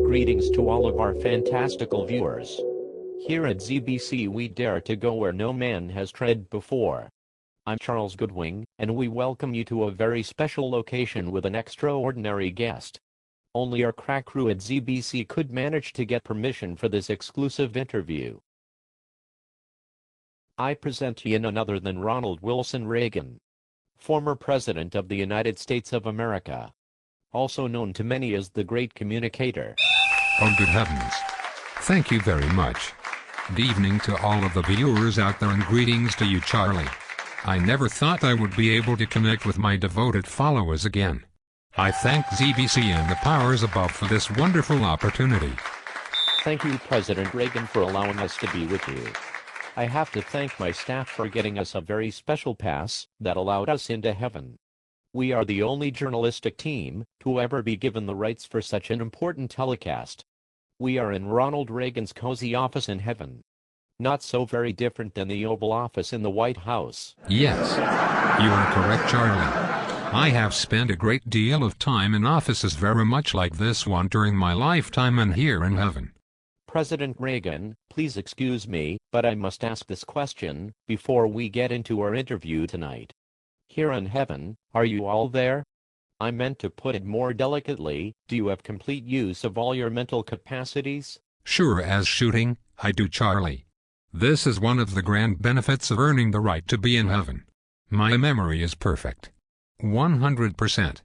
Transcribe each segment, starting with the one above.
Greetings to all of our fantastical viewers. Here at ZBC we dare to go where no man has tread before. I'm Charles Goodwing, and we welcome you to a very special location with an extraordinary guest. Only our crack crew at ZBC could manage to get permission for this exclusive interview. I present to you none other than Ronald Wilson Reagan, former President of the United States of America, also known to many as the Great Communicator. Oh, good heavens. Thank you very much. Good evening to all of the viewers out there, and greetings to you, Charlie. I never thought I would be able to connect with my devoted followers again. I thank ZBC and the powers above for this wonderful opportunity. Thank you, President Reagan, for allowing us to be with you. I have to thank my staff for getting us a very special pass that allowed us into heaven. We are the only journalistic team to ever be given the rights for such an important telecast. We are in Ronald Reagan's cozy office in heaven. Not so very different than the Oval Office in the White House. Yes, you are correct, Charlie. I have spent a great deal of time in offices very much like this one during my lifetime and here in heaven. President Reagan, please excuse me, but I must ask this question before we get into our interview tonight. Here in heaven, are you all there? I meant to put it more delicately, do you have complete use of all your mental capacities? Sure as shooting, I do, Charlie. This is one of the grand benefits of earning the right to be in heaven. My memory is perfect. 100%.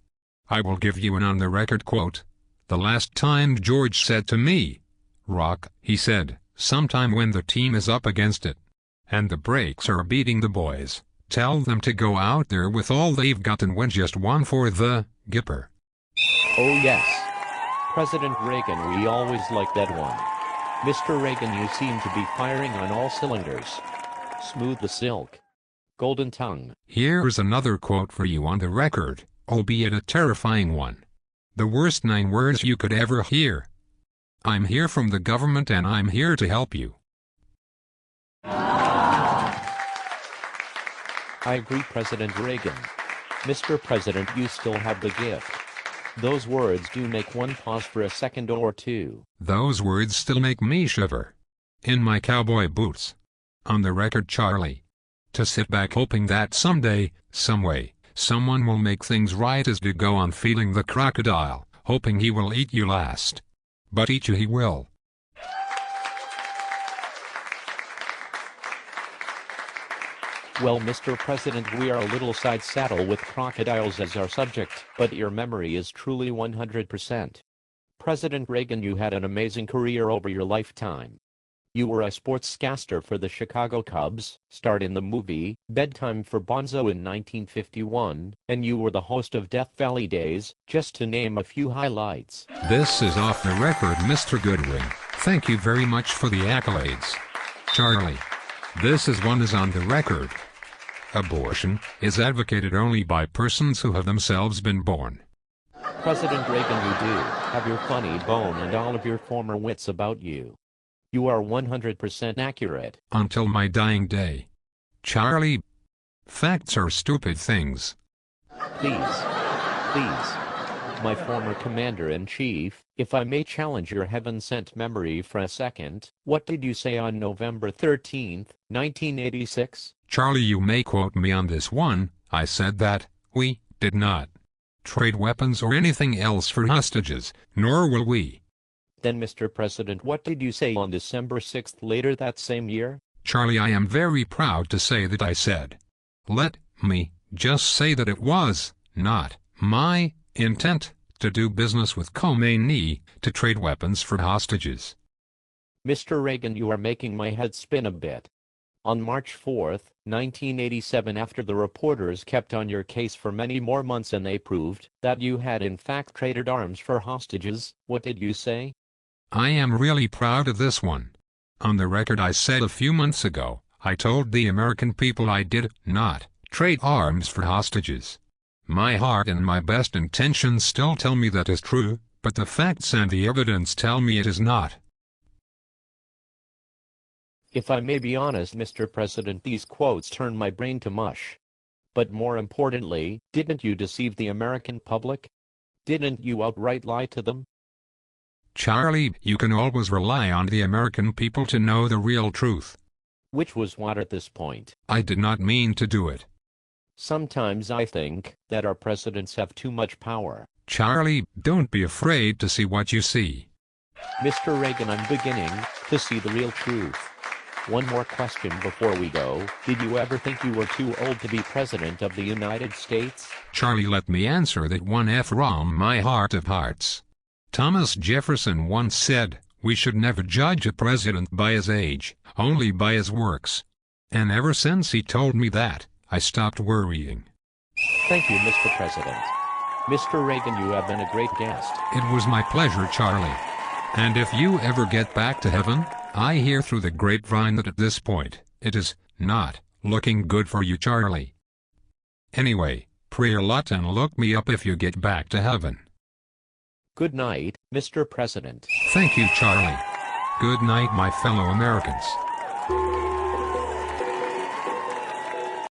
I will give you an on-the-record quote. The last time George said to me, "Rock," he said, "sometime when the team is up against it, and the breaks are beating the boys, tell them to go out there with all they've got and win just one for the Gipper." Oh yes. President Reagan, we always like that one. Mr. Reagan, you seem to be firing on all cylinders. Smooth the silk. Golden tongue. Here's another quote for you on the record, albeit a terrifying one. The worst 9 words you could ever hear. I'm here from the government and I'm here to help you. I agree, President Reagan. Mr. President, you still have the gift. Those words do make one pause for a second or two. Those words still make me shiver. In my cowboy boots. On the record, Charlie. To sit back hoping that someday, someway, someone will make things right is to go on feeding the crocodile, hoping he will eat you last. But eat you he will. Well, Mr. President, we are a little side-saddle with crocodiles as our subject, but your memory is truly 100%. President Reagan, you had an amazing career over your lifetime. You were a sportscaster for the Chicago Cubs, starred in the movie Bedtime for Bonzo in 1951, and you were the host of Death Valley Days, just to name a few highlights. This is off the record, Mr. Goodwing. Thank you very much for the accolades. Charlie. This one is on the record. Abortion is advocated only by persons who have themselves been born. President Reagan, you do have your funny bone and all of your former wits about you. You are 100% accurate. Until my dying day. Charlie. Facts are stupid things. Please. My former commander-in-chief, if I may challenge your heaven-sent memory for a second, what did you say on November 13th, 1986? Charlie, you may quote me on this one. I said that we did not trade weapons or anything else for hostages, nor will we. Then, Mr. President, what did you say on December 6th later that same year? Charlie, I am very proud to say that I said, let me just say that it was not my intent to do business with Khomeini to trade weapons for hostages. Mr. Reagan, you are making my head spin a bit. On March 4th, 1987, after the reporters kept on your case for many more months and they proved that you had in fact traded arms for hostages, what did you say? I am really proud of this one. On the record, I said a few months ago, I told the American people I did not trade arms for hostages. My heart and my best intentions still tell me that is true, but the facts and the evidence tell me it is not. If I may be honest, Mr. President, these quotes turn my brain to mush. But more importantly, didn't you deceive the American public? Didn't you outright lie to them? Charlie, you can always rely on the American people to know the real truth. Which was what at this point? I did not mean to do it. Sometimes I think that our presidents have too much power. Charlie, don't be afraid to see what you see. Mr. Reagan, I'm beginning to see the real truth. One more question before we go. Did you ever think you were too old to be President of the United States? Charlie, let me answer that one from my heart of hearts. Thomas Jefferson once said, "We should never judge a president by his age, only by his works." And ever since he told me that, I stopped worrying. Thank you, Mr. President. Mr. Reagan, you have been a great guest. It was my pleasure, Charlie. And if you ever get back to heaven, I hear through the grapevine that at this point, it is not looking good for you, Charlie. Anyway, pray a lot and look me up if you get back to heaven. Good night, Mr. President. Thank you, Charlie. Good night, my fellow Americans.